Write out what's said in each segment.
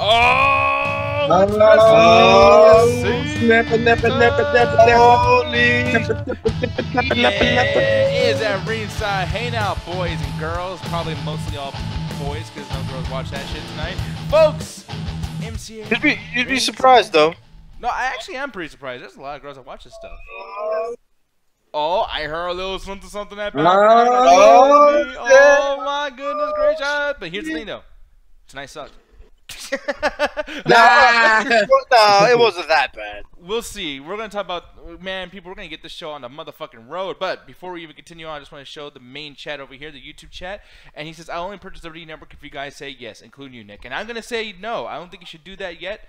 Is at ringside. Hey now, boys and girls. Probably mostly all boys because no girls watch that shit tonight. Folks, MCA. You'd be surprised though. No, I actually am pretty surprised. There's a lot of girls that watch this stuff. Oh, I heard a little something that oh my goodness gracious. But here's the thing though. Tonight sucked. No, it wasn't that bad. We'll see. We're going to talk about, man, people, we're going to get this show on the motherfucking road. But before we even continue on, I just want to show the main chat over here, the YouTube chat. And he says, I'll only purchase the WWE Network if you guys say yes, including you, Nick. And I'm going to say no. I don't think you should do that yet.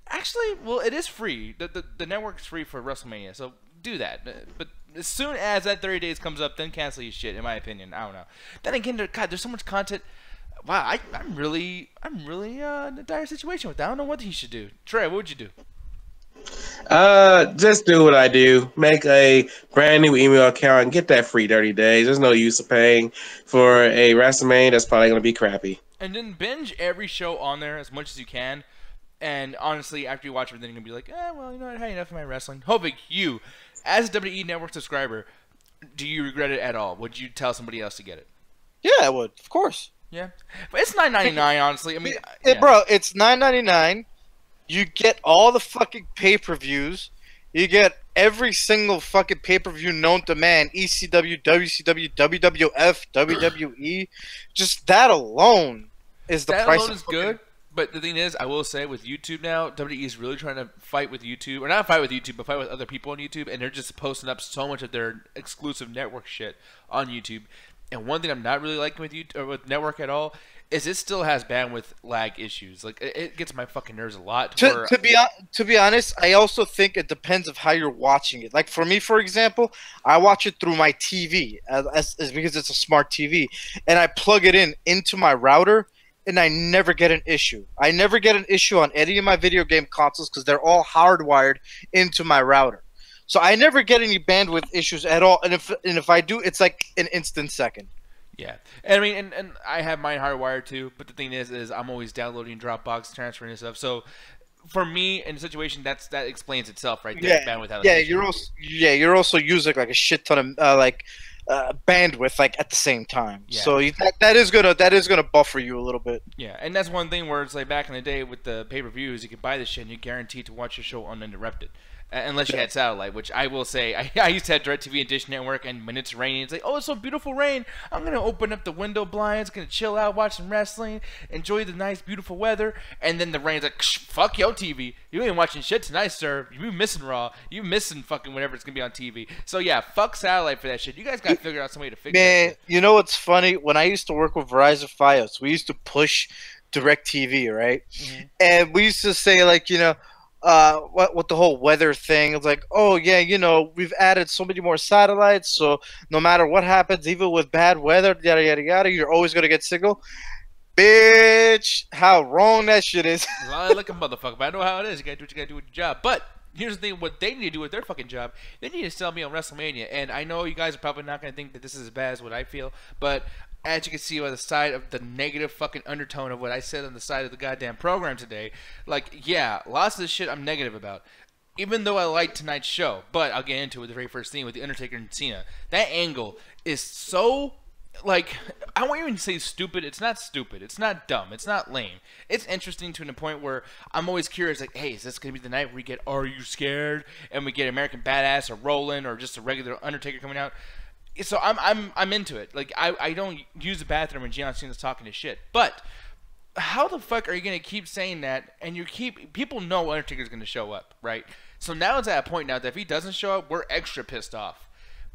Actually, well, it is free. The network's free for WrestleMania, so do that. But as soon as that 30 days comes up, then cancel your shit, in my opinion. I don't know. Then again, God, there's so much content. Wow, I'm really in a dire situation with that. I don't know what he should do. Trey, what would you do? Just do what I do. Make a brand new email account and get that free 30 days. There's no use of paying for a WrestleMania that's probably going to be crappy. And then binge every show on there as much as you can. And honestly, after you watch everything, you're going to be like, well, you know what, I had enough of my wrestling. Hoping you, as a WWE Network subscriber, do you regret it at all? Would you tell somebody else to get it? Yeah, I would. Of course. Yeah, but it's $9.99, honestly. I mean, bro, it's $9.99. You get all the fucking pay-per-views. You get every single fucking pay-per-view known to man. ECW, WCW, WWF, WWE. Just that alone is the that price. That alone is good. But the thing is, I will say with YouTube now, WWE is really trying to fight with YouTube, or not fight with YouTube, but fight with other people on YouTube, and they're just posting up so much of their exclusive network shit on YouTube. And one thing I'm not really liking with YouTube or with network at all is it still has bandwidth lag issues. Like it gets my fucking nerves a lot. To be honest, I also think it depends of how you're watching it. Like for me, for example, I watch it through my TV as because it's a smart TV, and I plug it into my router, and I never get an issue. I never get an issue on any of my video game consoles because they're all hardwired into my router. So I never get any bandwidth issues at all, and if I do, it's like an instant second. Yeah, and I mean, and I have mine hardwired too. But the thing is I'm always downloading Dropbox, transferring and stuff. So for me, in a situation that explains itself right there. Yeah, bandwidth you're also using like a shit ton of bandwidth like at the same time. Yeah. So that is gonna buffer you a little bit. Yeah, and that's one thing where it's like back in the day with the pay-per-views, you could buy this shit and you're guaranteed to watch your show uninterrupted. Unless you had satellite, which I will say, I used to have DirecTV and Dish Network, and when it's raining, it's like, oh, it's so beautiful rain. I'm going to open up the window blinds, going to chill out, watch some wrestling, enjoy the nice, beautiful weather, and then the rain's like, fuck your TV. You ain't watching shit tonight, sir. You missing Raw. You missing fucking whatever it's going to be on TV. So, yeah, fuck satellite for that shit. You guys got to figure out some way to fix it. Man, you know what's funny? When I used to work with Verizon Fios, we used to push DirecTV, right? Mm-hmm. And we used to say, like, you know, what the whole weather thing. It's like, oh yeah, you know, we've added so many more satellites, so no matter what happens, even with bad weather, yada yada yada, you're always gonna get signal. Bitch, how wrong that shit is. Like a motherfucker, but I know how it is. You gotta do what you gotta do with your job. But here's the thing: what they need to do with their fucking job, they need to sell me on WrestleMania. And I know you guys are probably not gonna think that this is as bad as what I feel, but as you can see by the side of the negative fucking undertone of what I said on the side of the goddamn program today, like, yeah, lots of this shit I'm negative about. Even though I like tonight's show, but I'll get into it with the very first thing with the Undertaker and Cena. That angle is so, like, I won't even say stupid. It's not stupid. It's not dumb. It's not lame. It's interesting to the point where I'm always curious, like, hey, is this going to be the night where we get Are You Scared? And we get American Badass or Roland or just a regular Undertaker coming out. So I'm into it. Like I don't use the bathroom when John Cena's talking his shit. But how the fuck are you gonna keep saying that? And people know Undertaker's gonna show up, right? So now it's at a point now that if he doesn't show up, we're extra pissed off.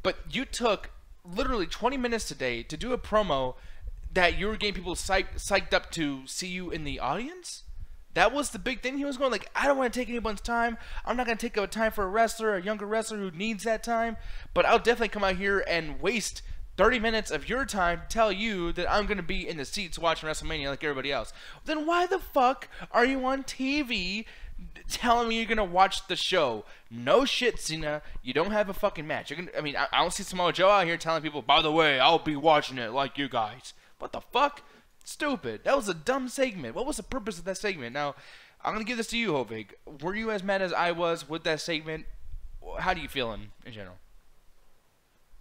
But you took literally 20 minutes today to do a promo that you were getting people psyched up to see you in the audience. That was the big thing. He was going like, I don't want to take anyone's time. I'm not going to take up time for a wrestler, a younger wrestler who needs that time. But I'll definitely come out here and waste 30 minutes of your time to tell you that I'm going to be in the seats watching WrestleMania like everybody else. Then why the fuck are you on TV telling me you're going to watch the show? No shit, Cena. You don't have a fucking match. I don't see Samoa Joe out here telling people, by the way, I'll be watching it like you guys. What the fuck? Stupid. That was a dumb segment. What was the purpose of that segment? Now, I'm gonna give this to you, Hovig. Were you as mad as I was with that segment? How do you feel in general?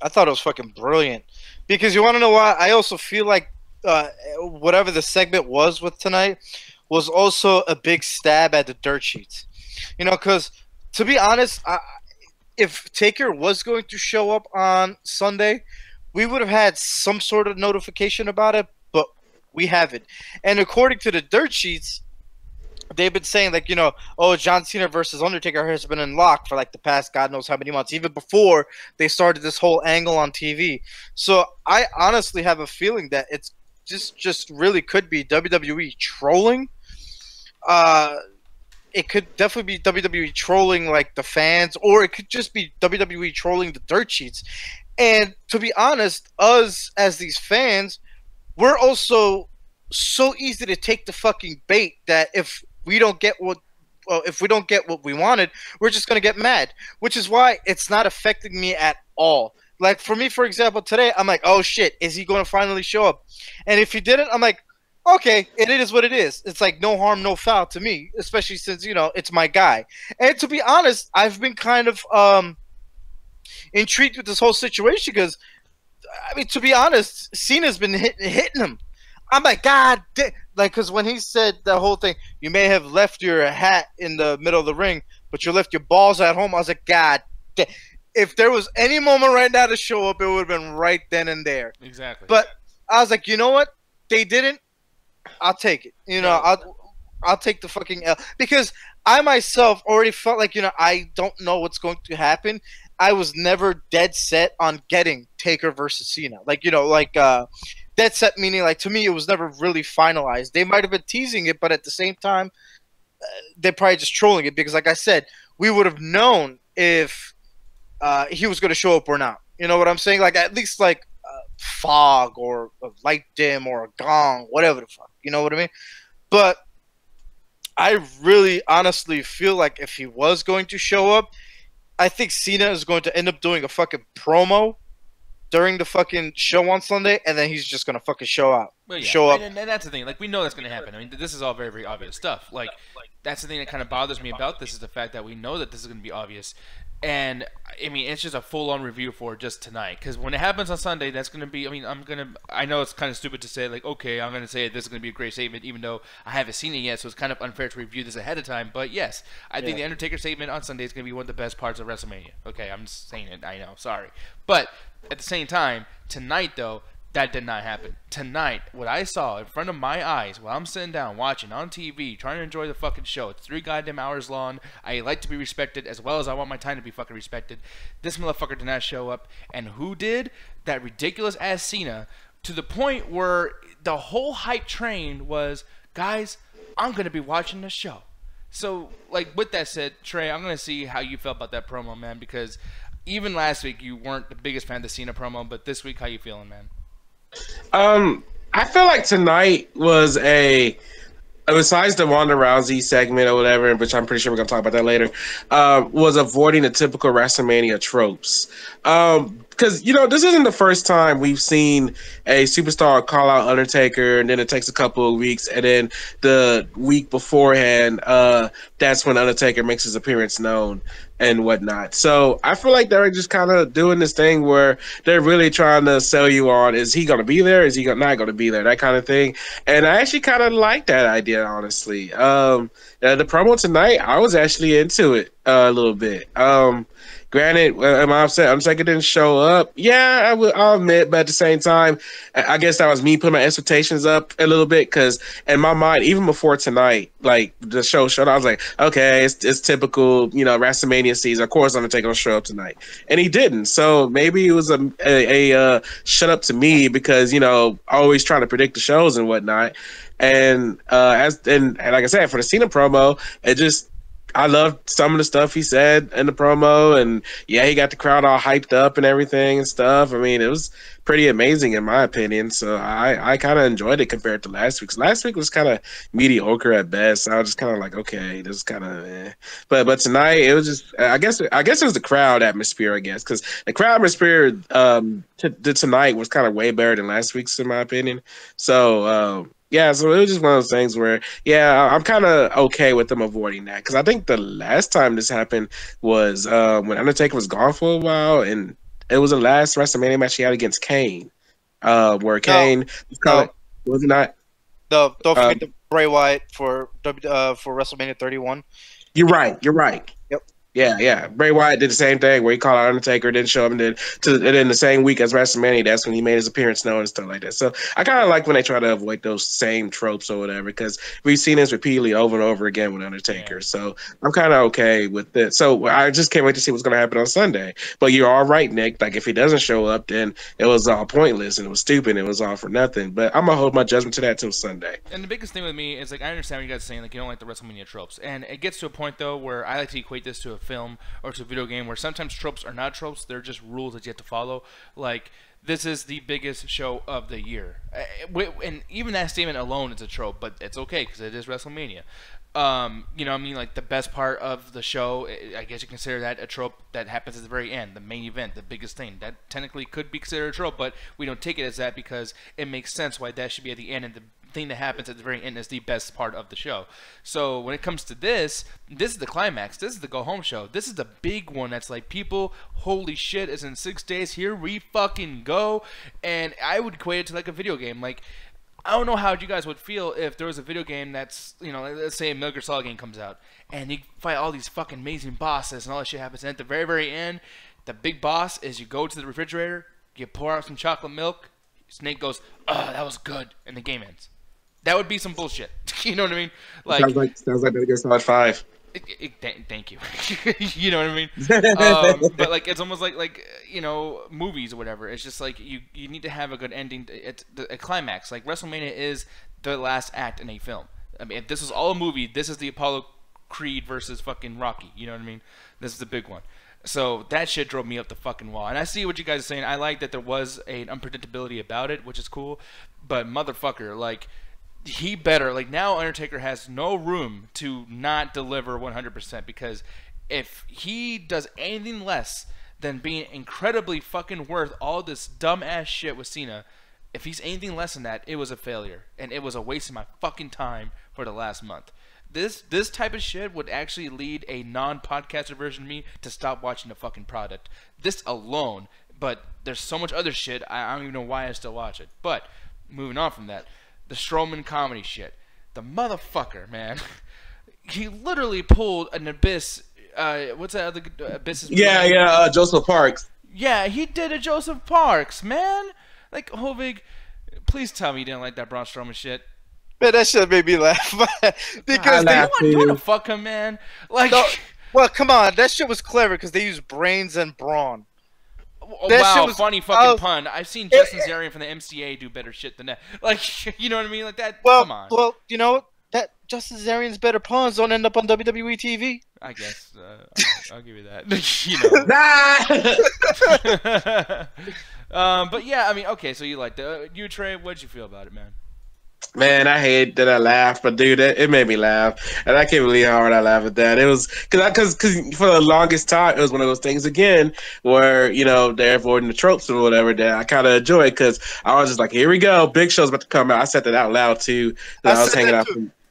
I thought it was fucking brilliant. Because you want to know why? I also feel like whatever the segment was with tonight was also a big stab at the dirt sheets. You know, because to be honest, if Taker was going to show up on Sunday, we would have had some sort of notification about it, but we haven't. And according to the dirt sheets, they've been saying, like, you know, oh, John Cena versus Undertaker has been unlocked for like the past God knows how many months, even before they started this whole angle on TV. So I honestly have a feeling that it's just really could be WWE trolling. It could definitely be WWE trolling like the fans, or it could just be WWE trolling the dirt sheets. And to be honest, us as these fans, we're also so easy to take the fucking bait that if we don't get what we wanted, we're just gonna get mad. Which is why it's not affecting me at all. Like for me, for example, today I'm like, oh shit, is he gonna finally show up? And if he didn't, I'm like, okay, it is what it is. It's like no harm, no foul to me, especially since, you know, it's my guy. And to be honest, I've been kind of intrigued with this whole situation because, I mean, to be honest, Cena's been hitting him. I'm like, God, like, because when he said the whole thing, you may have left your hat in the middle of the ring, but you left your balls at home. I was like, God, if there was any moment right now to show up, it would have been right then and there. Exactly. But I was like, you know what? They didn't. I'll take it. You know, I'll take the fucking L, because I myself already felt like, you know, I don't know what's going to happen. I was never dead set on getting Taker versus Cena. Like, you know, like dead set meaning, like, to me it was never really finalized. They might have been teasing it, but at the same time, they're probably just trolling it because, like I said, we would have known if he was going to show up or not. You know what I'm saying? Like, at least like fog or a light dim or a gong, whatever the fuck. You know what I mean? But I really honestly feel like if he was going to show up, I think Cena is going to end up doing a fucking promo during the fucking show on Sunday, and then he's just going to fucking show up. Well, yeah. Show up. And that's the thing. Like, we know that's going to happen. I mean, this is all very, very obvious stuff. Like, that's the thing that kind of bothers me about this is the fact that we know that this is going to be obvious. And, I mean, it's just a full-on review for just tonight. Because when it happens on Sunday, that's going to be, I mean, I know it's kind of stupid to say, like, okay, I'm going to say this is going to be a great statement, even though I haven't seen it yet, so it's kind of unfair to review this ahead of time. But, yes, I think the Undertaker statement on Sunday is going to be one of the best parts of WrestleMania. Okay, I'm just saying it, I know, sorry. But, at the same time, tonight, though, that did not happen. Tonight, what I saw in front of my eyes while I'm sitting down watching on TV, trying to enjoy the fucking show. It's 3 goddamn hours long. I like to be respected as well as I want my time to be fucking respected. This motherfucker did not show up. And who did? That ridiculous ass Cena, to the point where the whole hype train was, guys, I'm going to be watching the show. So, like, with that said, Trey, I'm going to see how you felt about that promo, man, because even last week you weren't the biggest fan of the Cena promo, but this week, how you feeling, man? I feel like tonight was besides the Ronda Rousey segment or whatever, which I'm pretty sure we're gonna talk about that later, was avoiding the typical WrestleMania tropes. Because, you know, this isn't the first time we've seen a superstar call out Undertaker, and then it takes a couple of weeks, and then the week beforehand, that's when Undertaker makes his appearance known and whatnot. So I feel like they're just kind of doing this thing where they're really trying to sell you on, is he going to be there? Is he not going to be there? That kind of thing. And I actually kind of like that idea, honestly. The promo tonight, I was actually into it a little bit. Granted, am I upset Undertaker didn't show up? Yeah, I'll admit, but at the same time, I guess that was me putting my expectations up a little bit, because in my mind, even before tonight, like the show showed, I was like, okay, it's typical, you know, WrestleMania season. Of course, Undertaker will show up tonight, and he didn't. So maybe it was a shut up to me, because, you know, always trying to predict the shows and whatnot. And like I said, for the Cena promo, it just I loved some of the stuff he said in the promo, and yeah, he got the crowd all hyped up and everything and stuff. I mean, it was pretty amazing in my opinion. So I kind of enjoyed it compared to last week's. Last week was kind of mediocre at best. I was just kind of like, okay, this is kind of, but tonight it was just, I guess it was the crowd atmosphere, I guess, because the crowd atmosphere tonight was kind of way better than last week's in my opinion. So. Yeah, so it was just one of those things where, yeah, I'm kind of okay with them avoiding that because I think the last time this happened was when Undertaker was gone for a while, and it was the last WrestleMania match he had against Kane, where Kane was not. No, don't Uh, forget the Bray Wyatt for WrestleMania 31. You're right. You're right. Yep. Yeah. Bray Wyatt did the same thing where he called out Undertaker, didn't show up, and then the same week as WrestleMania, that's when he made his appearance known and stuff like that. So I kind of like when they try to avoid those same tropes or whatever, because we've seen this repeatedly over and over again with Undertaker. Yeah. So I'm kind of okay with this. So I just can't wait to see what's going to happen on Sunday. But you're all right, Nick. Like if he doesn't show up, then it was all pointless and it was stupid. And it was all for nothing. But I'm gonna hold my judgment to that till Sunday. And the biggest thing with me is like I understand what you guys are saying, like you don't like the WrestleMania tropes, and it gets to a point though where I like to equate this to a film or to a video game where sometimes tropes are not tropes; they're just rules that you have to follow. Like this is the biggest show of the year, and even that statement alone is a trope, but it's okay because it is WrestleMania. You know what I mean? Like the best part of the show, I guess you consider that a trope that happens at the very end, the main event, the biggest thing. That technically could be considered a trope, but we don't take it as that because it makes sense why that should be at the end, and the thing that happens at the very end is the best part of the show. So when it comes to this is the climax. This is the go home show. This is the big one that's like, people, holy shit, it's in 6 days. Here we fucking go. And I would equate it to like a video game. Like, I don't know how you guys would feel if there was a video game that's, you know, let's say a Metal Gear Solid game comes out and you fight all these fucking amazing bosses and all that shit happens. And at the very, very end, the big boss is you go to the refrigerator, you pour out some chocolate milk, Snake goes, oh, that was good, and the game ends. That would be some bullshit. You know what I mean? Like sounds like Metal Gear Solid 5. Thank you. You know what I mean? But like it's almost like you know, movies or whatever. It's just like you need to have a good ending. It's a climax. Like WrestleMania is the last act in a film. I mean, if this is all a movie, this is the Apollo Creed versus fucking Rocky. You know what I mean? This is the big one. So that shit drove me up the fucking wall. And I see what you guys are saying. I like that there was an unpredictability about it, which is cool. But motherfucker, like, he better, like, now Undertaker has no room to not deliver 100%, because if he does anything less than being incredibly fucking worth all this dumbass shit with Cena, if he's anything less than that, it was a failure, and it was a waste of my fucking time for the last month. This type of shit would actually lead a non-podcaster version of me to stop watching the fucking product. This alone, but there's so much other shit, I don't even know why I still watch it. But moving on from that, the Strowman comedy shit. The motherfucker, man. He literally pulled an Abyss. What's that other Abyss? Yeah, Joseph Parks. Yeah, he did a Joseph Parks, man. Like, Hovig, please tell me you didn't like that Braun Strowman shit. Man, that shit made me laugh. Because you want to fuck him, man. Like, no, well, come on, that shit was clever because they used brains and brawn. Wow, funny fucking pun. I've seen Justin Zarian from the MCA do better shit than that. Like, you know what I mean? Like that. Well, come on. Well, you know that Justin Zarian's better puns don't end up on WWE TV. I guess I'll give you that. You know. But yeah, I mean, okay. So you liked it. You, Trey, what'd you feel about it, man? Man, I hate that I laughed, but dude, it made me laugh, and I can't believe how hard I laughed at that. It was because for the longest time, it was one of those things again where, you know, they're avoiding the tropes or whatever that I kind of enjoyed, because I was just like, here we go, Big Show's about to come out. I said that out loud too. I was hanging out.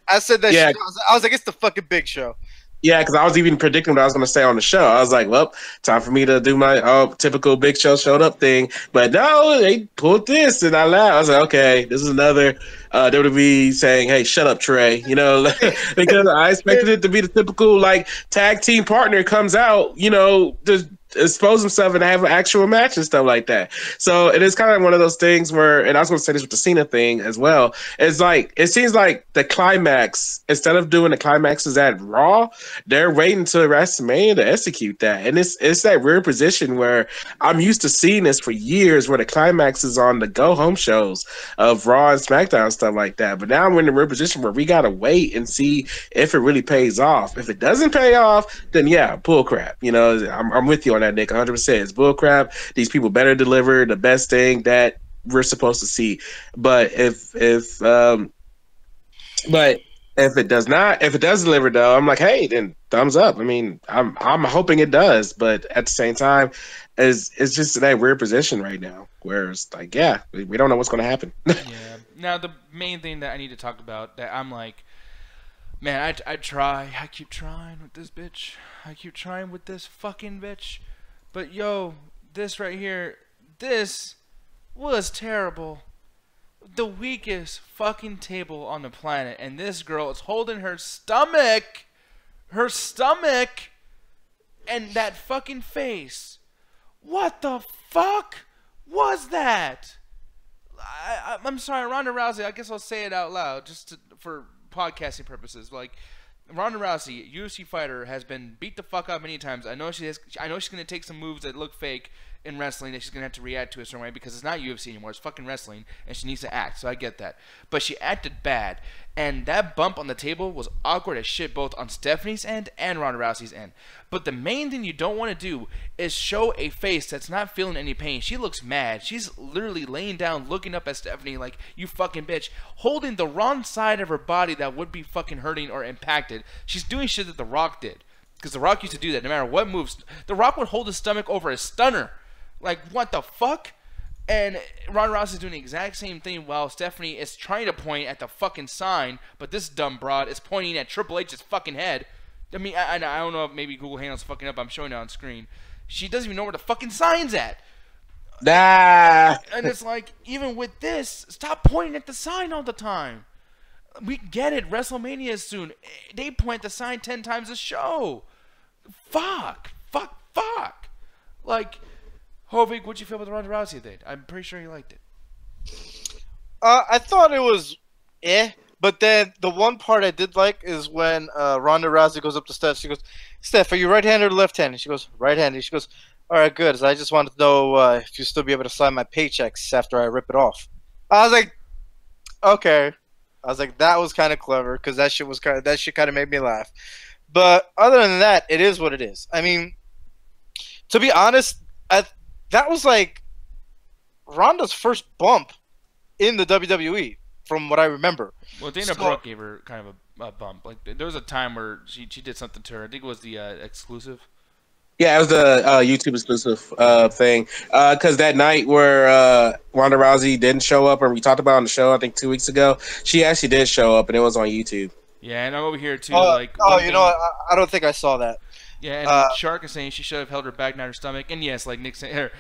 I said that. Yeah. I was like, it's the fucking Big Show. Yeah, because I was even predicting what I was going to say on the show. I was like, well, time for me to do my typical Big Show showed up thing. But no, they pulled this, and I laughed. I was like, okay, this is another WWE saying, hey, shut up, Trey. You know, because I expected it to be the typical, like, tag team partner comes out, you know, just expose himself and have an actual match and stuff like that. So it is kind of one of those things where, and I was going to say this with the Cena thing as well. It's like it seems like the climax, instead of doing the climaxes at Raw, they're waiting till WrestleMania to execute that. And it's that weird position where I'm used to seeing this for years, where the climax is on the go home shows of Raw and SmackDown and stuff like that. But now we're in the weird position where we gotta wait and see if it really pays off. If it doesn't pay off, then yeah, bull crap. You know, I'm with you on that, Nick. 100%. It's bull crap. These people better deliver the best thing that we're supposed to see. But if it does not, if it does deliver though, I'm like, hey, then thumbs up. I mean, I'm hoping it does, but at the same time, it's just in that weird position right now where it's like, yeah, we don't know what's going to happen. Yeah. Now the main thing that I need to talk about that I'm like, man, I keep trying with this bitch. I keep trying with this fucking bitch. But yo, this right here, this was terrible. The weakest fucking table on the planet, and this girl is holding her stomach, and that fucking face. What the fuck was that? I'm sorry, Ronda Rousey. I guess I'll say it out loud just for podcasting purposes. Like, Ronda Rousey, UFC fighter, has been beat the fuck up many times. I know she's gonna take some moves that look fake in wrestling that she's gonna have to react to a certain way because it's not UFC anymore. It's fucking wrestling, and she needs to act. So I get that. But she acted bad, and that bump on the table was awkward as shit, both on Stephanie's end and Ronda Rousey's end. But the main thing you don't want to do is show a face that's not feeling any pain. She looks mad. She's literally laying down, looking up at Stephanie like, you fucking bitch, holding the wrong side of her body that would be fucking hurting or impacted. She's doing shit that The Rock did. Because The Rock used to do that no matter what moves. The Rock would hold his stomach over a stunner. Like, what the fuck? And Ronda Rousey's doing the exact same thing while Stephanie is trying to point at the fucking sign, but this dumb broad is pointing at Triple H's fucking head. I mean, I don't know if maybe Google Handle's fucking up. I'm showing it on screen. She doesn't even know where the fucking sign's at. Nah. And it's like, even with this, stop pointing at the sign all the time. We get it. WrestleMania is soon. They point the sign 10 times a show. Fuck. Like, Hovig, what'd you feel about the Ronda Rousey thing? I'm pretty sure you liked it. I thought it was but then the one part I did like is when Ronda Rousey goes up the steps. She goes, Steph, are you right-handed or left-handed? She goes, right-handed. She goes, all right, good. So I just wanted to know if you'll still be able to sign my paychecks after I rip it off. I was like, okay. I was like, that was kind of clever because that shit kind of made me laugh. But other than that, it is what it is. I mean, to be honest, that was like Ronda's first bump in the WWE, from what I remember. Well, Dana Brooke gave her kind of a bump. Like, there was a time where she did something to her. I think it was the exclusive. Yeah, it was the YouTube exclusive thing. Because that night where Ronda Rousey didn't show up, or we talked about on the show, I think 2 weeks ago, she actually did show up, and it was on YouTube. Yeah, and I'm over here too. I don't think I saw that. Yeah, and Shark is saying she should have held her back, not her stomach. And yes, like Nick saying,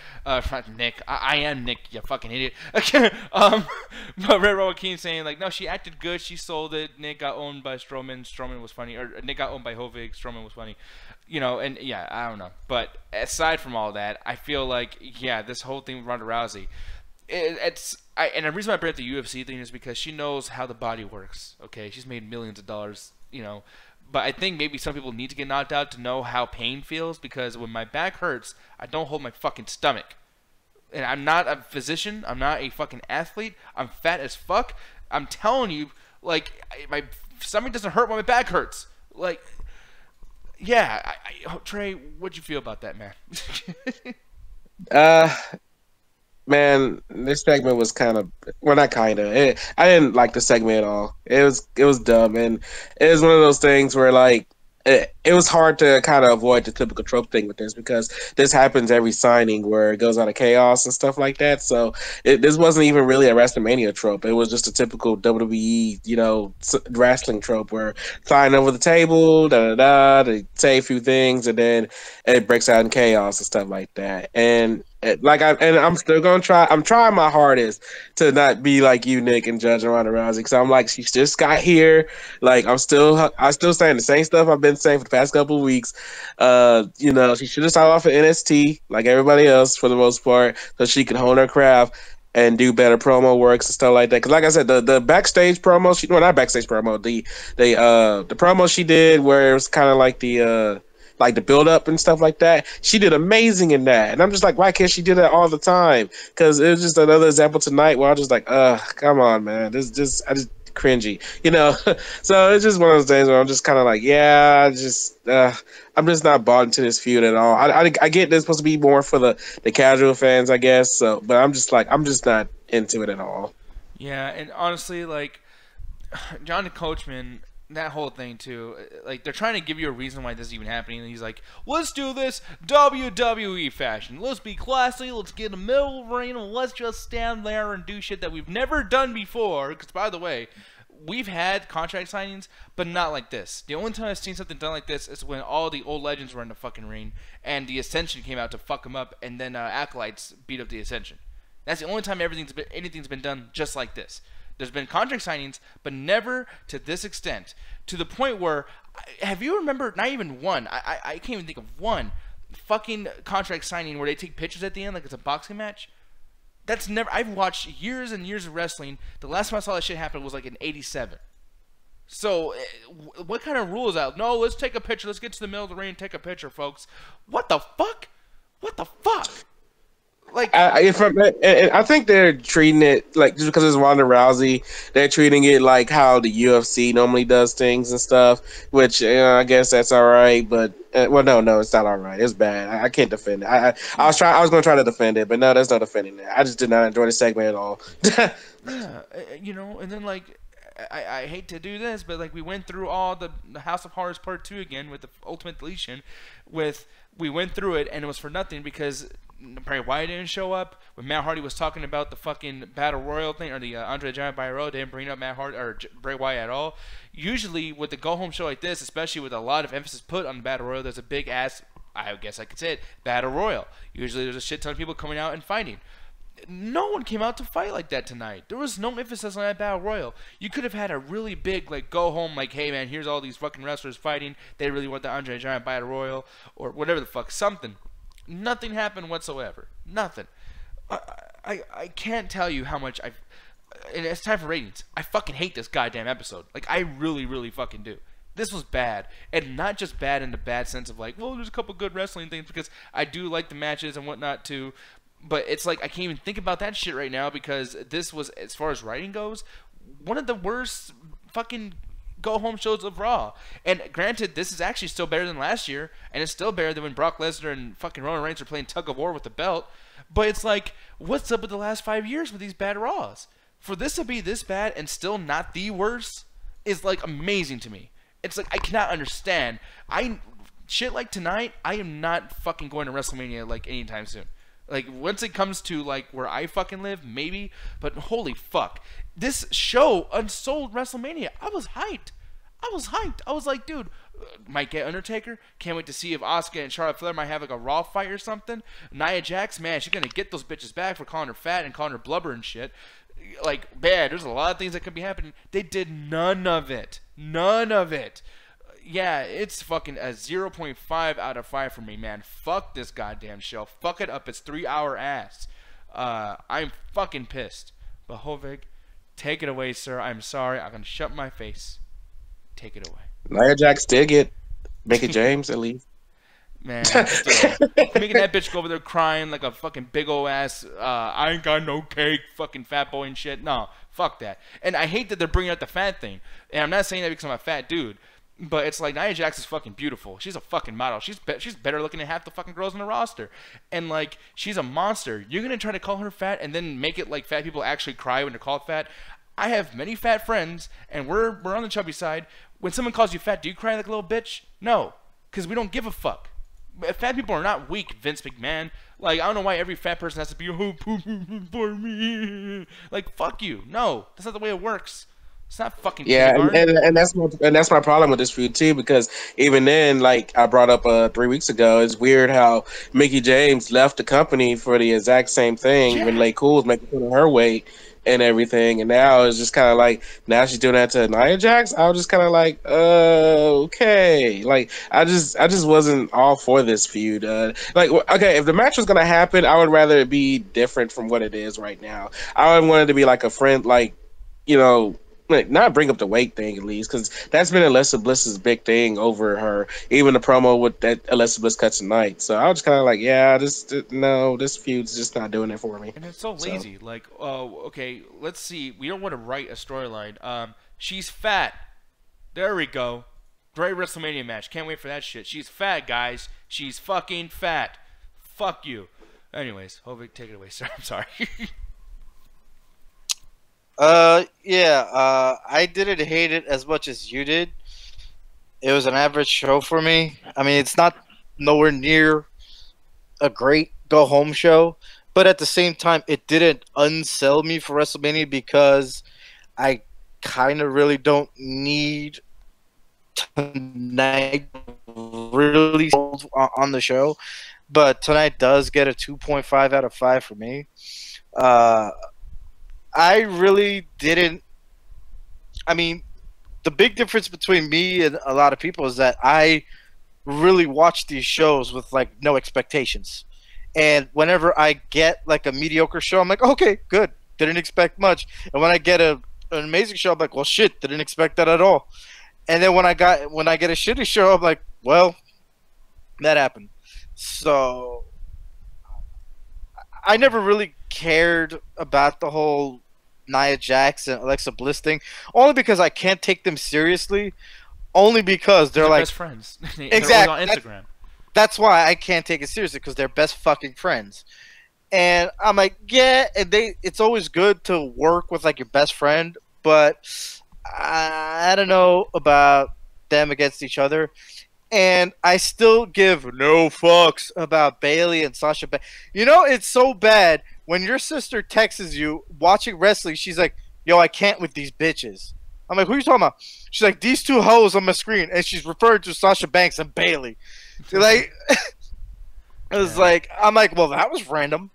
Nick, I am Nick, you fucking idiot. But Red Joaquin saying like, no, she acted good, she sold it. Nick got owned by Strowman. Strowman was funny, or Nick got owned by Hovig. Strowman was funny, you know. And yeah, I don't know. But aside from all that, I feel like this whole thing with Ronda Rousey, and the reason why I bring up the UFC thing is because she knows how the body works. Okay, she's made millions of dollars, you know. But I think maybe some people need to get knocked out to know how pain feels, because when my back hurts, I don't hold my fucking stomach. And I'm not a physician. I'm not a fucking athlete. I'm fat as fuck. I'm telling you, like, my stomach doesn't hurt when my back hurts. Like, yeah. Trey, what'd you feel about that, man? Man, this segment was kind of, well, not kind of. I didn't like the segment at all. It was dumb, and it was one of those things where like it was hard to kind of avoid the typical trope thing with this, because this happens every signing where it goes out of chaos and stuff like that. So this wasn't even really a WrestleMania trope. It was just a typical WWE, you know, wrestling trope where sign over the table, they say a few things, and then it breaks out in chaos and stuff like that. And I'm still gonna try. I'm trying my hardest to not be like you, Nick, and judge Ronda Rousey. Because I'm like, she's just got here. Like, I still saying the same stuff I've been saying for the past couple of weeks. She should have started off at NXT like everybody else for the most part, so she could hone her craft and do better promo works and stuff like that. Because, like I said, the backstage promo, not backstage promo, the promo she did where it was kind of like the build up and stuff like that. She did amazing in that. And I'm just like, why can't she do that all the time? Because it was just another example tonight where I was just like, come on, man. I just cringy, So it's just one of those days where I'm just kind of like, I'm just not bought into this feud at all. I get this supposed to be more for the casual fans, I guess. So, but I'm just not into it at all. Yeah, and honestly, like, John Coachman, that whole thing too, like, they're trying to give you a reason why this is even happening, and he's like, let's do this WWE fashion. Let's be classy, let's get in the middle of the ring, and let's just stand there and do shit that we've never done before. Because, by the way, we've had contract signings, but not like this. The only time I've seen something done like this is when all the old legends were in the fucking ring, and the Ascension came out to fuck them up, and then Acolytes beat up the Ascension. That's the only time anything's been done just like this. There's been contract signings, but never to this extent. To the point where, have you remembered, not even one, I can't even think of one fucking contract signing where they take pictures at the end like it's a boxing match? That's never, I've watched years and years of wrestling. The last time I saw that shit happen was like in '87. So, what kind of rule is that? No, let's take a picture. Let's get to the middle of the ring and take a picture, folks. What the fuck? What the fuck? Like, I think they're treating it like, just because it's Ronda Rousey, they're treating it like how the UFC normally does things and stuff. Which I guess that's all right, but no, it's not all right. It's bad. I can't defend it. I was going to try to defend it, but no, there's no defending it. I just did not enjoy the segment at all. Yeah, and then, like, I hate to do this, but, like, we went through all the House of Horrors Part 2 again with the Ultimate Deletion. We went through it, and it was for nothing because Bray Wyatt didn't show up. When Matt Hardy was talking about the fucking Battle Royal thing, or the Andre the Giant Battle Royal, they didn't bring up Matt Hardy or Bray Wyatt at all. Usually, with the go-home show like this, especially with a lot of emphasis put on the Battle Royal, there's a big-ass, I guess I could say it, Battle Royal. Usually, there's a shit ton of people coming out and fighting. No one came out to fight like that tonight. There was no emphasis on that Battle Royal. You could have had a really big, like, go home, like, hey, man, here's all these fucking wrestlers fighting. They really want the Andre the Giant Battle Royal, or whatever the fuck, something. Nothing happened whatsoever. Nothing. I can't tell you how much and it's time for ratings. I fucking hate this goddamn episode. Like, I really, really fucking do. This was bad. And not just bad in the bad sense of, like, well, there's a couple good wrestling things, because I do like the matches and whatnot too. But it's like, I can't even think about that shit right now, because this was, as far as writing goes, one of the worst fucking go-home shows of Raw. And granted, this is actually still better than last year, and it's still better than when Brock Lesnar and fucking Roman Reigns are playing tug-of-war with the belt. But it's like, what's up with the last 5 years with these bad Raws? For this to be this bad and still not the worst is, like, amazing to me. It's like, I cannot understand. Shit like tonight, I am not fucking going to WrestleMania, like, anytime soon. Like, once it comes to, like, where I fucking live, maybe. But holy fuck. This show unsold WrestleMania. I was hyped. I was like, dude, might get Undertaker. Can't wait to see if Asuka and Charlotte Flair might have, like, a Raw fight or something. Nia Jax, man, she's going to get those bitches back for calling her fat and calling her blubber and shit. Like, man, there's a lot of things that could be happening. They did none of it. None of it. Yeah, it's fucking a 0.5 out of 5 for me, man. Fuck this goddamn show. Fuck it up its 3-hour ass. I'm fucking pissed. But Hovig, take it away, sir. I'm sorry. I'm going to shut my face. Take it away. Nia Jax did get Mickey James at least. Man, still, making that bitch go over there crying like a fucking big ol' ass, I ain't got no cake, fucking fat boy and shit. No, fuck that. And I hate that they're bringing up the fat thing. And I'm not saying that because I'm a fat dude. But it's like, Nia Jax is fucking beautiful. She's a fucking model. She's better looking than half the fucking girls in the roster. And, like, she's a monster. You're going to try to call her fat and then make it like fat people actually cry when they're called fat? I have many fat friends, and we're on the chubby side. When someone calls you fat, do you cry like a little bitch? No, because we don't give a fuck. Fat people are not weak, Vince McMahon. Like, I don't know why every fat person has to be, oh, for me. Like, fuck you. No, that's not the way it works. It's not fucking Yeah, kindergarten. and that's my problem with this feud too, because even then, like I brought up 3 weeks ago, it's weird how Mickey James left the company for the exact same thing when Yeah. Lay Cool was making fun of her weight and everything, and now it's just kind of like now she's doing that to Nia Jax. I was just kind of like, okay, like I just wasn't all for this feud. Like, okay, if the match was gonna happen, I would rather it be different from what it is right now. I would want it to be like a friend, like you know like, not bring up the weight thing at least, because that's been Alexa Bliss's big thing over her. Even the promo with that Alexa Bliss cut tonight. So I was kind of like, yeah, no, this feud's just not doing it for me. And it's so So lazy. Like, okay, let's see. We don't want to write a storyline. She's fat. There we go. Great WrestleMania match. Can't wait for that shit. She's fat, guys. She's fucking fat. Fuck you. Anyways, Hovig, take it away, sir. I'm sorry. Yeah, I didn't hate it as much as you did. It was an average show for me. I mean, it's not nowhere near a great go home show, but at the same time, it didn't unsell me for WrestleMania because I kind of really don't need tonight really on the show. But tonight does get a 2.5 out of 5 for me. I really didn't. I mean, the big difference between me and a lot of people is that I really watch these shows with like no expectations. And whenever I get like a mediocre show, I'm like, okay, good. Didn't expect much. And when I get an amazing show, I'm like, well, shit, didn't expect that at all. And then when I get a shitty show, I'm like, well, that happened. So I never really cared about the whole Nia Jax and Alexa Bliss thing, only because I can't take them seriously. Only because they're like best friends. exactly They're always on Instagram. That's why I can't take it seriously, because they're best fucking friends. And I'm like, yeah, and it's always good to work with like your best friend, but I don't know about them against each other. And I still give no fucks about Bailey and Sasha Banks. You know, it's so bad when your sister texts you watching wrestling. She's like, yo, I can't with these bitches. I'm like, who are you talking about? She's like, these two hoes on my screen. And she's referring to Sasha Banks and Bailey. Like, it was like, I'm like, well, that was random.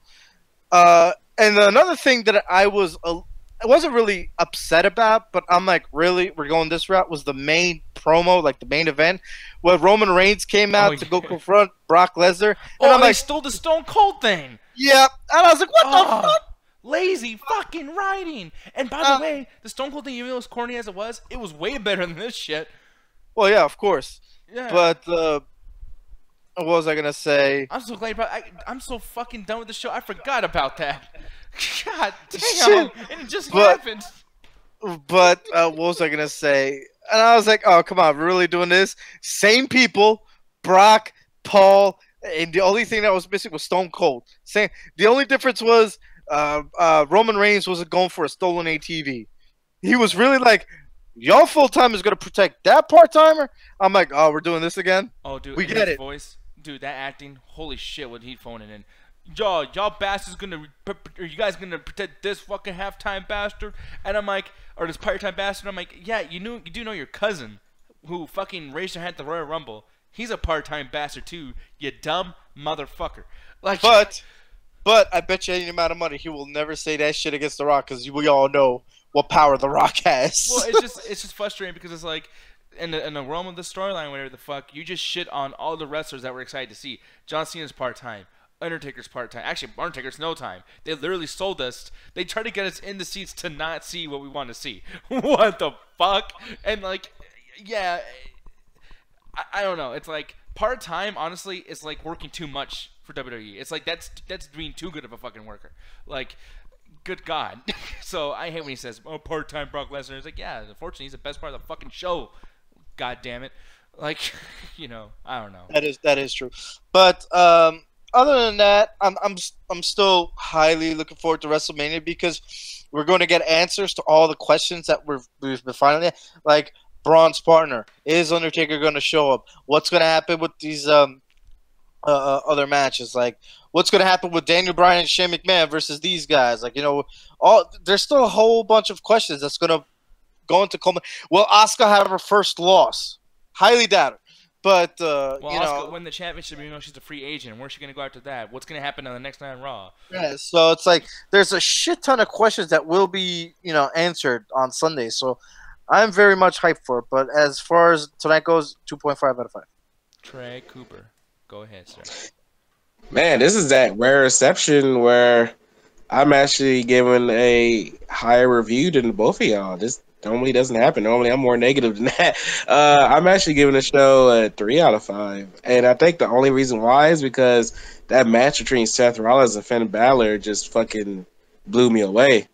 And another thing that I wasn't really upset about, but I'm like, really, we're going this route, was the main promo, like the main event, where Roman Reigns came out to go confront Brock Lesnar. And I'm like, stole the Stone Cold thing. Yeah. And I was like, what the fuck? Lazy fucking writing. And by the way, the Stone Cold thing, even though as corny as it was way better than this shit. Well, yeah, of course. Yeah. But what was I gonna say? I'm so glad. I'm so fucking done with the show. I forgot about that. God damn! Shit. And it just happened. But what was I gonna say? And I was like, oh, come on, we're really doing this? Same people, Brock, Paul, and the only thing that was missing was Stone Cold. Same. The only difference was Roman Reigns wasn't going for a stolen ATV. He was really like, y'all full time is gonna protect that part timer. I'm like, oh, we're doing this again. Oh, dude, we get it. Voice, dude, that acting, holy shit, what he phoning in. Y'all bastards are you guys gonna protect this fucking halftime bastard? And I'm like, or this part-time bastard? I'm like, yeah, you do know your cousin, who fucking raised her hand at the Royal Rumble. He's a part-time bastard too. You dumb motherfucker. Like, but I bet you any amount of money he will never say that shit against The Rock, because we all know what power The Rock has. Well, it's just frustrating because it's like, in the realm of the storyline, whatever the fuck, you just shit on all the wrestlers that we're excited to see. John Cena's part-time. Undertaker's part-time. Actually, Undertaker's no time. They literally sold us. They tried to get us in the seats to not see what we want to see. What the fuck? And like, yeah, I don't know. It's like part-time. Honestly, it's like working too much for WWE. It's like that's being too good of a fucking worker. Like, good God. So I hate when he says, "Oh, part-time Brock Lesnar." It's like, yeah, unfortunately, he's the best part of the fucking show. God damn it. Like, you know, I don't know. That is true. But other than that, I'm still highly looking forward to WrestleMania, because we're going to get answers to all the questions that we've been finding. Like, Braun's partner, is Undertaker going to show up? What's going to happen with these other matches? Like, what's going to happen with Daniel Bryan and Shane McMahon versus these guys? Like, you know, there's still a whole bunch of questions that's going to going to Coleman. Will Asuka have her first loss? Highly doubt it. But Well, you Asuka know, win the championship. You know, she's a free agent. Where's she gonna go after that? What's gonna happen on the next night on Raw? yeah. So it's like there's a shit ton of questions that will be answered on Sunday. So I'm very much hyped for it. But as far as tonight goes, 2.5 out of 5. Trey Cooper, go ahead, sir. Man, this is that rare reception where I'm actually giving a higher review than both of y'all. This normally doesn't happen. Normally, I'm more negative than that. I'm actually giving the show a 3 out of 5, and I think the only reason why is because that match between Seth Rollins and Finn Balor just fucking blew me away.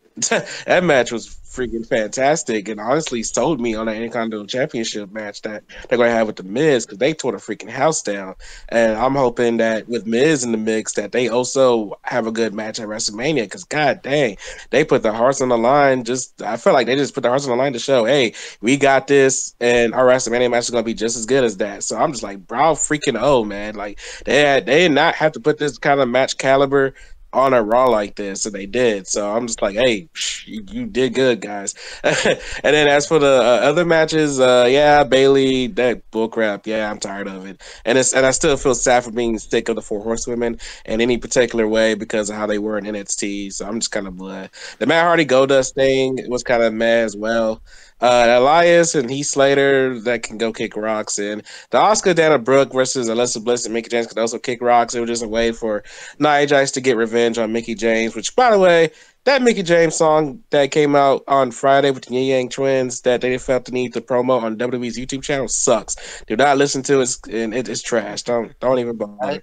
That match was freaking fantastic, and honestly sold me on the Intercontinental Championship match that they're going to have with the Miz, because they tore the freaking house down. And I'm hoping that with Miz in the mix, that they also have a good match at WrestleMania, because god dang, they put their hearts on the line. I feel like they just put their hearts on the line to show, hey, we got this, and our WrestleMania match is going to be just as good as that. So I'm just like, bro, freaking man, like they did not have to put this kind of match caliber on a Raw like this, and they did. So I'm just like, hey, you did good, guys. And then as for the other matches, yeah, Bailey, that bullcrap, yeah, I'm tired of it. And I still feel sad for being sick of the Four Horsewomen in any particular way because of how they were in NXT. So I'm just kind of bleh. The Matt Hardy Goldust thing was kind of meh as well. Elias and Heath Slater, that can go kick rocks. And the Oscar Dana Brooke versus Alexa Bliss and Mickey James could also kick rocks. It was just a way for Nia Jax to get revenge on Mickey James, which, by the way, that Mickey James song that came out on Friday with the Yin Yang Twins that they felt the need to promo on WWE's YouTube channel sucks. Do not listen to it, and it's trash. Don't even bother.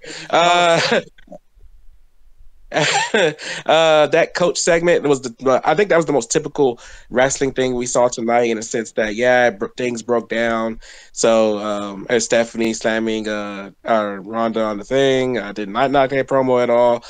That coach segment was I think that was the most typical wrestling thing we saw tonight, in a sense that things broke down. So as Stephanie slamming Ronda on the thing, I did not knock that promo at all.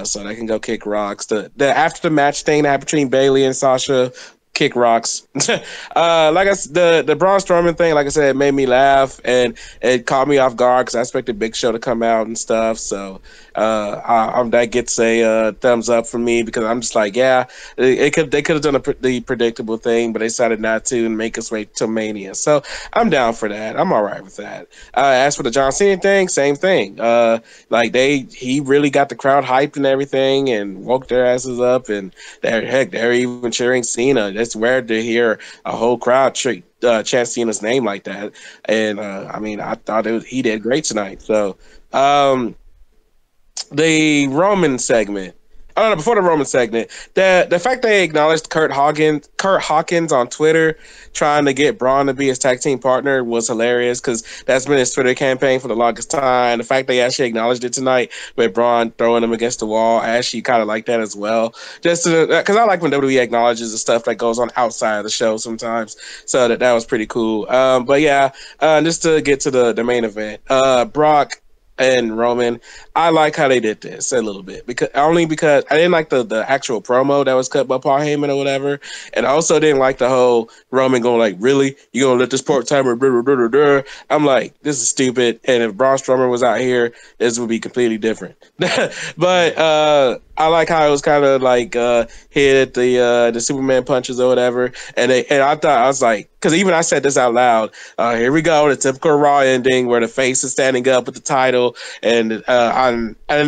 So they can go kick rocks. The after the match thing that happened between Bailey and Sasha, kick rocks. The Braun Strowman thing, like I said, it made me laugh, and it caught me off guard because I expected Big Show to come out and stuff. So that gets a thumbs up for me, because I'm just like, yeah, they could have done the predictable thing, but they decided not to and make us wait till Mania. So I'm down for that. I'm all right with that. As for the John Cena thing, same thing. He really got the crowd hyped and everything, and woke their asses up, and they're even cheering Cena. It's weird to hear a whole crowd chant Cena's name like that. And I thought he did great tonight. So the Roman segment. Oh no! Before the Roman segment, the fact they acknowledged Kurt Hawkins on Twitter trying to get Braun to be his tag team partner was hilarious, because that's been his Twitter campaign for the longest time. The fact they actually acknowledged it tonight with Braun throwing him against the wall, I actually kind of like that as well. Just because I like when WWE acknowledges the stuff that goes on outside of the show sometimes. So that was pretty cool. But yeah, just to get to the main event, Brock and Roman, I like how they did this a little bit, because I didn't like the actual promo that was cut by Paul Heyman or whatever, and I also didn't like the whole Roman going like, really, you gonna let this part timer? I'm like, this is stupid. And if Braun Strowman was out here, this would be completely different. But I like how it was kind of like hit the Superman punches or whatever, and I thought, I was like, because even I said this out loud. Here we go, the typical Raw ending where the face is standing up with the title,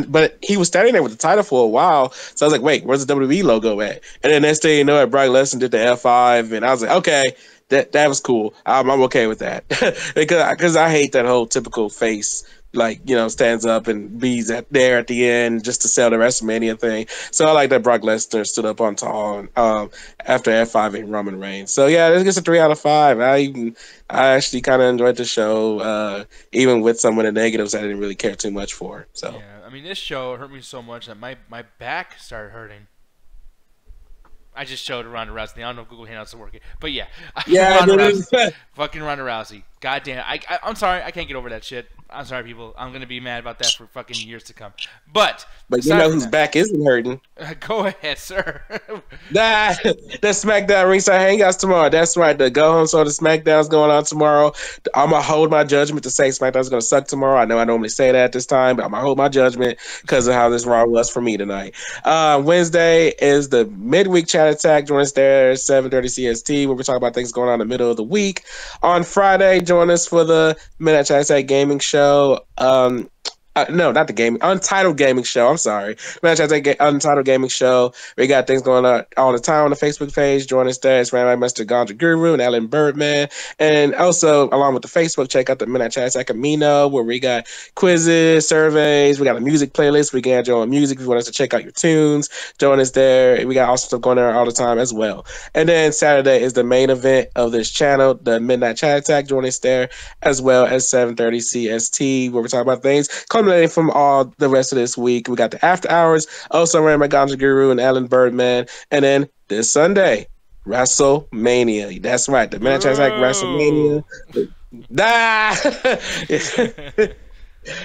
but he was standing there with the title for a while. So I was like, wait, where's the WWE logo at? And then next thing you know, Brock Lesnar did the F5, and I was like, okay, that was cool. I'm okay with that because I hate that whole typical face, like, stands up and bees there at the end just to sell the WrestleMania thing. So I like that Brock Lesnar stood up on tall after F5 and Roman Reigns. So yeah, this gets a 3 out of 5. I actually kind of enjoyed the show, even with some of the negatives I didn't really care too much for. So yeah, I mean, this show hurt me so much that my back started hurting. I just showed Ronda Rousey. I don't know if Google Hangouts are working, but yeah, yeah, Ronda Rousey, fucking Ronda Rousey. Goddamn, I'm sorry, I can't get over that shit. I'm sorry, people. I'm gonna be mad about that for fucking years to come. But you know whose back isn't hurting? Go ahead, sir. Nah, the SmackDown Ringside Hangouts tomorrow. That's right. The Go Home Show, the SmackDown's going on tomorrow. I'm going to hold my judgment to say SmackDown's going to suck tomorrow. I know I normally say that at this time, but I'm going to hold my judgment because of how this Raw was for me tonight. Wednesday is the midweek chat attack. Join us there at 7:30 CST, where we talk about things going on in the middle of the week. On Friday, join us for the Midnight Chat Attack Gaming Show. No, not the gaming. Untitled Gaming Show. I'm sorry. Untitled Gaming Show. We got things going on all the time on the Facebook page. Join us there. It's ran by Mr. Ganja Guru and Alan Birdman. And also, along with the Facebook, check out the Midnight Chat Amino, where we got quizzes, surveys. We got a music playlist. We can join music if you want us to check out your tunes. Join us there. We got awesome stuff going there all the time as well. And then Saturday is the main event of this channel, the Midnight Chat Attack. Join us there as well as 7:30 CST, where we talk about things from all the rest of this week. We got the After Hours, also ran by Ganja Guru and Alan Birdman. And then this Sunday, WrestleMania. That's right. The Midnight Chat Attack WrestleMania.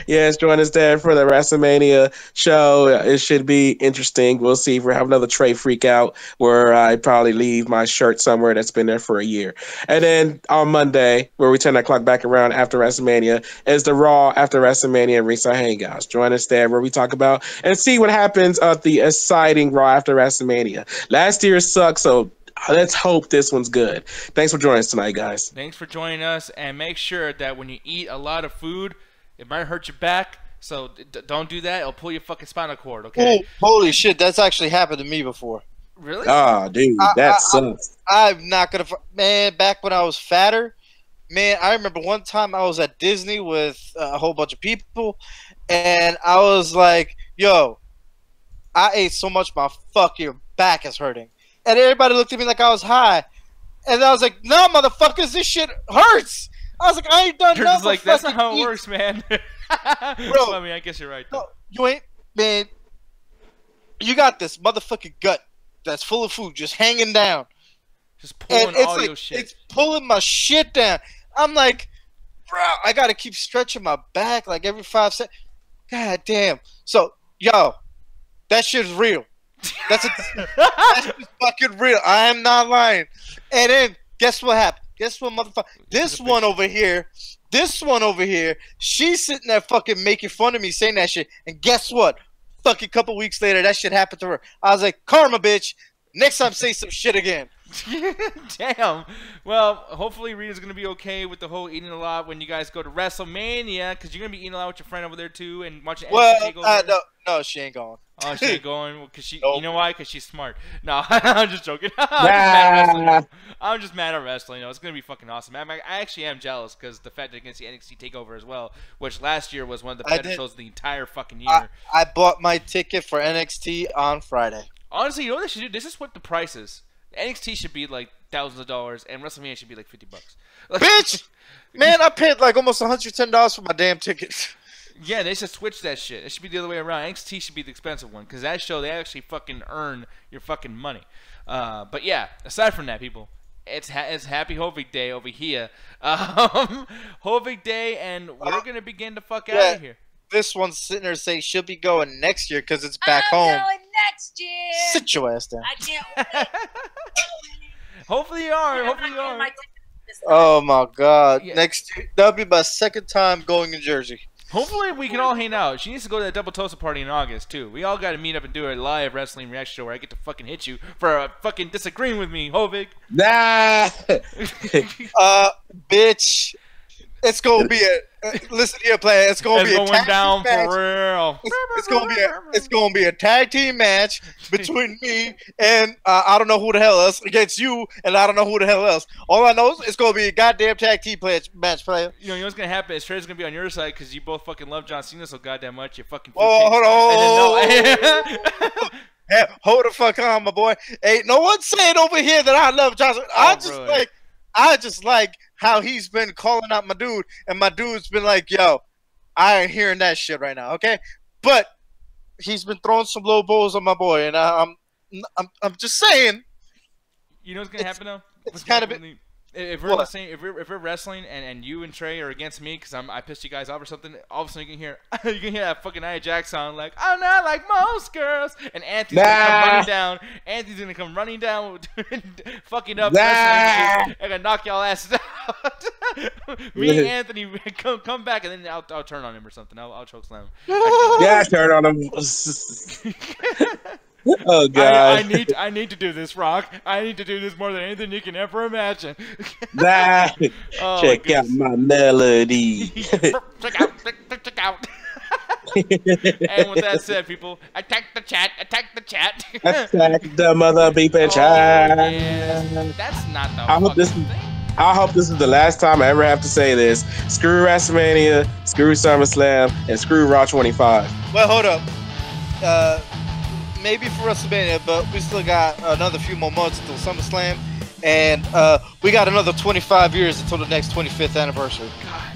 Yes, join us there for the WrestleMania show. It should be interesting. We'll see if we have another Trey freak out where I probably leave my shirt somewhere that's been there for a year. And then on Monday, where we turn that clock back around after WrestleMania, is the Raw after WrestleMania and Ringside Hangouts. Join us there where we talk about and see what happens at the exciting Raw after WrestleMania. Last year sucked, so let's hope this one's good. Thanks for joining us tonight, guys. Thanks for joining us, and make sure that when you eat a lot of food, it might hurt your back, so don't do that. It'll pull your fucking spinal cord, okay? Oh, holy shit, that's actually happened to me before. Really? Oh, dude, that sucks. I'm not going to... Man, back when I was fatter, man, I remember one time I was at Disney with a whole bunch of people, and I was like, yo, I ate so much my fucking back is hurting. And everybody looked at me like I was high. And I was like, no, motherfuckers, this shit hurts. I was like, I ain't done nothing. Like, that's not how it works, man. Bro, I mean, I guess you're right, though. No, you ain't, man. You got this motherfucking gut that's full of food just hanging down. Just pulling all your shit. It's pulling my shit down. I'm like, bro, I got to keep stretching my back like every 5 seconds. God damn. So, yo, that shit is real. That's fucking real. I am not lying. And then, guess what happened? Guess what, motherfucker? This one over here, she's sitting there fucking making fun of me saying that shit. And guess what? Fucking couple weeks later, that shit happened to her. I was like, karma, bitch. Next time, say some shit again. Damn. Well, hopefully Rita's going to be okay with the whole eating a lot when you guys go to WrestleMania, because you're going to be eating a lot with your friend over there, too, and watching NXT TakeOver. No, she ain't going. Oh, she ain't going? Cause she, nope. You know why? Because she's smart. No, I'm just joking. I'm just mad at wrestling. You know, it's going to be fucking awesome. I actually am jealous because the fact that you're going to see NXT TakeOver as well, which last year was one of the better shows of the entire fucking year. I bought my ticket for NXT on Friday. Honestly, you know what they should do? This is what the price is. NXT should be like thousands of dollars, and WrestleMania should be like $50. Bitch! Man, I paid like almost $110 for my damn ticket. Yeah, they should switch that shit. It should be the other way around. NXT should be the expensive one, because that show, they actually fucking earn your fucking money. But yeah, aside from that, people, it's Happy Hovig Day over here. Hovig Day, and we're going to begin to fuck out of here. This one's sitting there saying she'll be going next year because it's back home. I'm going next year. Sit your ass down. I can't wait. Hopefully you are. Hopefully you are. Oh my God! Yeah. Next year, that'll be my second time going to Jersey. Hopefully we can all hang out. She needs to go to that double toaster party in August too. We all got to meet up and do a live wrestling reaction show where I get to fucking hit you for fucking disagreeing with me, Hovig. Nah. Bitch, it's gonna be listen here, player. It's gonna be a tag down team match. for real. It's gonna be a tag team match between me and I don't know who the hell else against you, and I don't know who the hell else. All I know is it's gonna be a goddamn tag team match, player. You know what's gonna happen is Trey's gonna be on your side because you both fucking love John Cena so goddamn much. You fucking. Oh, hold on. Hey, hold the fuck on, my boy. Hey, no one's saying over here that I love John Cena. I just like how he's been calling out my dude, and my dude's been like, yo, I ain't hearing that shit right now, okay? But he's been throwing some low blows on my boy, and I'm just saying. You know what's gonna happen though? It's kind of If we're What? listening, if we're wrestling and you and Trey are against me because I pissed you guys off or something, all of a sudden you can hear that fucking Nia Jax song like I'm not like most girls, and Anthony's gonna come running down. Anthony's gonna come running down, fucking up wrestling and gonna knock y'all asses out. Me and Anthony come back and then I'll turn on him or something. I'll choke slam him. Yeah, turn on him. Oh god! I need to do this, Rock. I need to do this more than anything you can ever imagine. Check out my melody. Check out. And with that said, people, attack the chat. Attack the chat. Attack the mother beeping chat. Yeah. That's not the fucking thing. I hope this is the last time I ever have to say this. Screw WrestleMania, screw SummerSlam, and screw Raw 25. Well, hold up. Maybe for WrestleMania, but we still got another few more months until SummerSlam, and we got another 25 years until the next 25th anniversary. God.